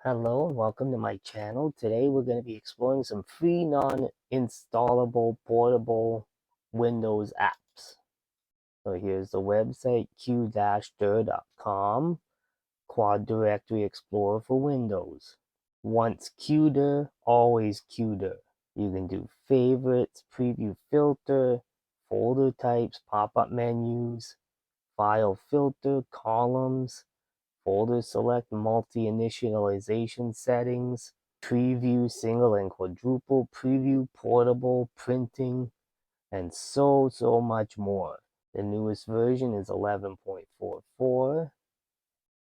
Hello and welcome to my channel. Today we're going to be exploring some free non-installable portable Windows apps. So here's the website Q-Dir.com, Quad Directory Explorer for Windows. Once Q-Dir, always Q-Dir. You can do favorites, preview filter, folder types, pop-up menus, file filter, columns, folder select, multi-initialization settings, preview, single and quadruple, preview, portable, printing, and so much more. The newest version is 11.44,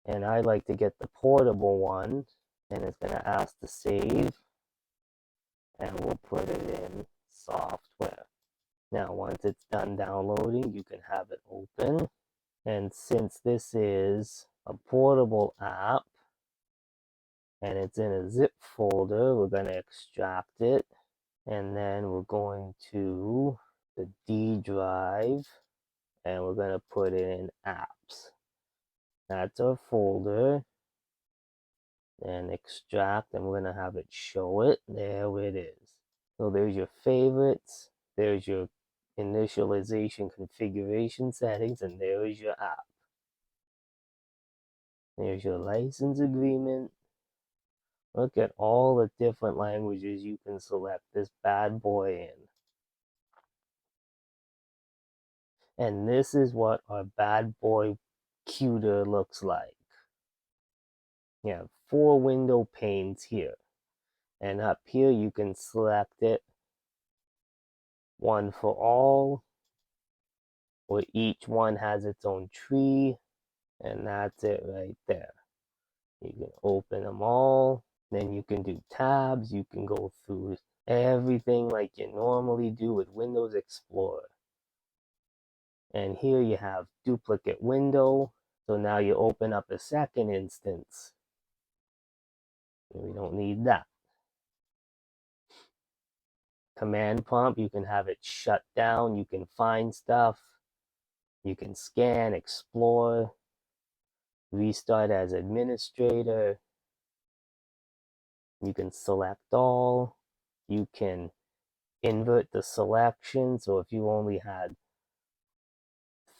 and I like to get the portable one, and it's going to ask to save, and we'll put it in software. Now, once it's done downloading, you can have it open, and since this is a portable app, and it's in a zip folder, we're going to extract it, and then we're going to the D drive, and we're going to put it in apps. That's our folder, and extract, and we're going to have it show it. There it is. So there's your favorites, there's your initialization configuration settings, and there is your app. There's your license agreement. Look at all the different languages you can select this bad boy in. And this is what our bad boy Q-Dir looks like. You have 4 window panes here. And up here you can select it, one for all, or each one has its own tree, and that's it right there. You can open them all, then you can do tabs, you can go through everything like you normally do with Windows Explorer. And here you have duplicate window, so now you open up a second instance. We don't need that. Command prompt, you can have it shut down, you can find stuff, you can scan, explore, restart as administrator, you can select all, you can invert the selection, so if you only had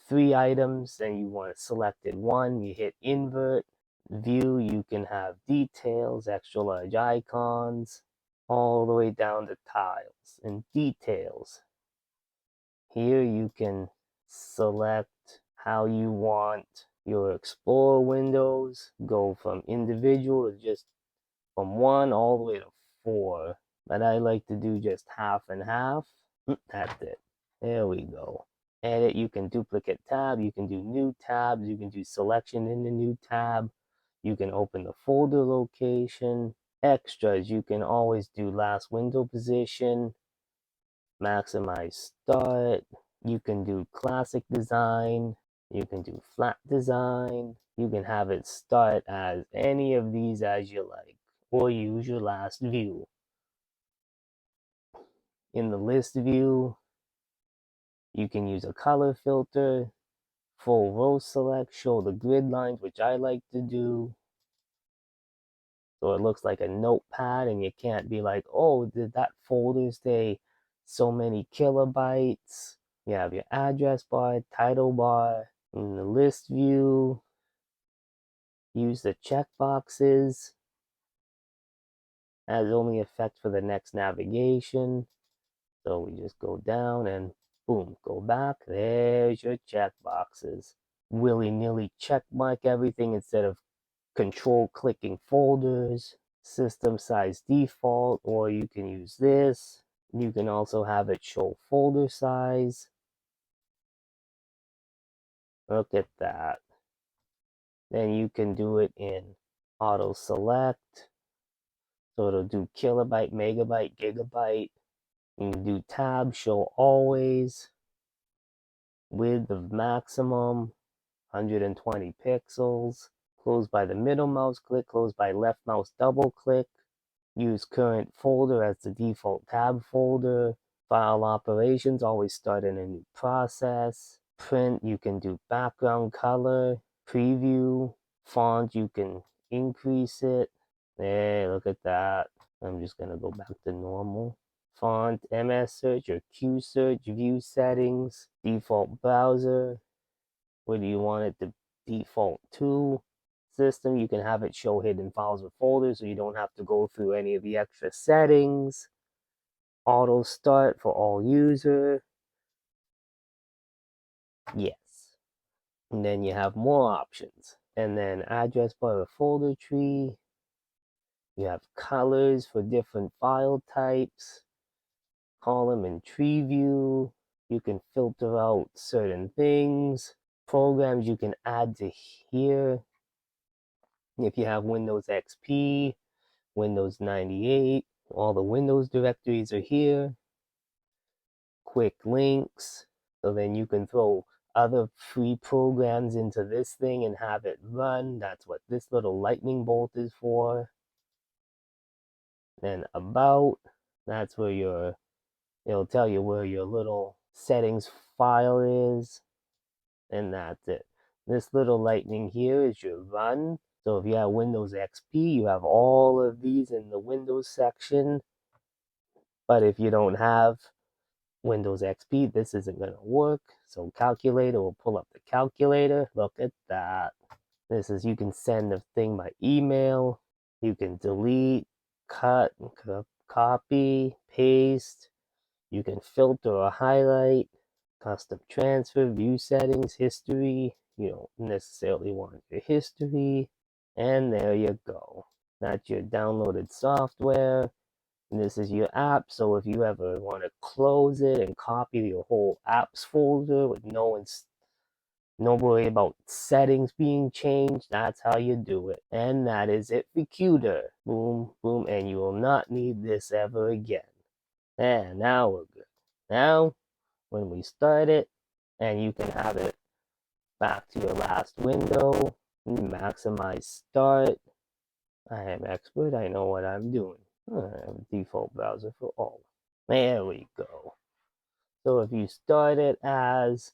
3 items and you want to selected 1, you hit invert. View, you can have details, extra large icons, all the way down to tiles and details. Here you can select how you want your Explorer windows, go from individual to just from 1 all the way to 4, but I like to do just half and half. That's it. There we go. Edit, you can duplicate tab, you can do new tabs, you can do selection in the new tab, you can open the folder location. Extras, you can always do last window position, maximize start, you can do classic design, you can do flat design, you can have it start as any of these as you like, or use your last view. In the list view, you can use a color filter, full row select, show the grid lines, which I like to do. So it looks like a notepad, and you can't be like, oh, did that folder say so many kilobytes? You have your address bar, title bar. In the list view, use the checkboxes as only effect for the next navigation. So we just go down and boom, go back. There's your checkboxes. Willy-nilly check mark everything instead of control clicking folders. System size default, or you can use this. You can also have it show folder size. Look at that. Then you can do it in auto select. So it'll do kilobyte, megabyte, gigabyte. You can do tab, show always. Width of maximum, 120 pixels. Close by the middle mouse click, close by left mouse double click. Use current folder as the default tab folder. File operations, always start in a new process. Print, you can do background color. Preview, font, you can increase it. Hey, look at that. I'm just gonna go back to normal. Font, MS search or Q search, view settings, default browser. Where do you want it to default to? System, you can have it show hidden files or folders so you don't have to go through any of the extra settings. Auto start for all user. Yes. And then you have more options. And then address bar or folder tree. You have colors for different file types. Column and tree view. You can filter out certain things. Programs you can add to here. If you have Windows XP, Windows 98, all the Windows directories are here. Quick links. So then you can throw other free programs into this thing and have it run. That's what this little lightning bolt is for. Then about, that's where it'll tell you where your little settings file is. And that's it. This little lightning here is your run. So if you have Windows XP, you have all of these in the Windows section. But if you don't have Windows XP, this isn't going to work. So calculator will pull up the calculator. Look at that. This is, you can send a thing by email. You can delete, cut, copy, paste. You can filter or highlight, custom transfer, view settings, history. You don't necessarily want your history. And there you go. That's your downloaded software. And this is your app, so if you ever want to close it and copy your whole apps folder with no worry about settings being changed, that's how you do it. And that is it for Q-Dir. Boom, boom, and you will not need this ever again. And now we're good. Now, when we start it, and you can have it back to your last window, maximize start. I am expert, I know what I'm doing. I have a default browser for all. There we go. So if you start it as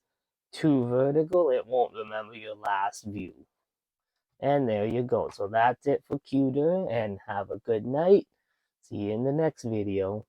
too vertical, it won't remember your last view. And there you go. So that's it for Q-Dir, and have a good night. See you in the next video.